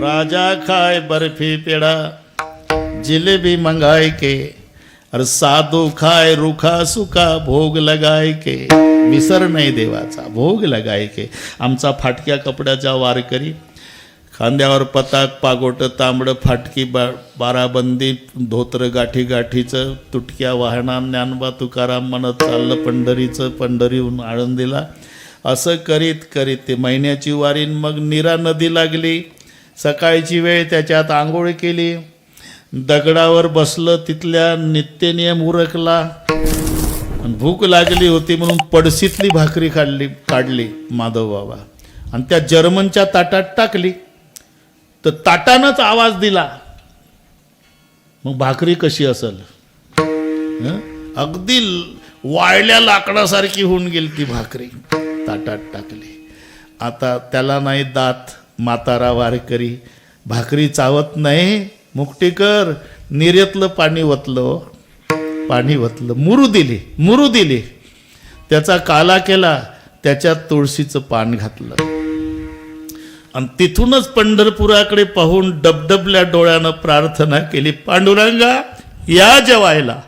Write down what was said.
राजा खाए बर्फी पेड़ा जिलेबी मंगाए के, अरे साधू खाए रुखा सुखा भोग लगाय के, विसर नाही देवाचा भोग लगाय के. आमचा फाटक्या कपड्याचा वारकरी, खांद्यावर पताक पागोट तांबड फाटकी बाराबंदी धोत्र गाठी गाठीचं, तुटक्या वाहना ज्ञानबा तुकाराम म्हणत चाललं पंढरीचं, पंढरीहून आळंदीला. असं करीत करीत ते महिन्याची वारीन मग नीरा नदी लागली. सकाळची वेळ त्याच्यात आंघोळ केली, दगडावर बसलं, तिथल्या नित्यनियम उरकला. भूक लागली होती म्हणून पडशीतली भाकरी काढली माधव बाबा आणि त्या जर्मनच्या ताटात टाकली. तर ताटानंच आवाज दिला. मग भाकरी कशी असेल, अगदी वाळल्या लाकडासारखी होऊन गेली ती भाकरी. ताटात टाकली. आता त्याला नाही दात, म्हातारा वारकरी, भाकरी चावत नाही. मुक्तीकर निर्यातलं पाणी वतलं, मुरू दिली, त्याचा काला केला, त्याच्यात तुळशीचं पान घातलं आणि तिथूनच पंढरपुराकडे पाहून डबडबल्या डोळ्यानं प्रार्थना केली, पांडुरंगा या जेवायला.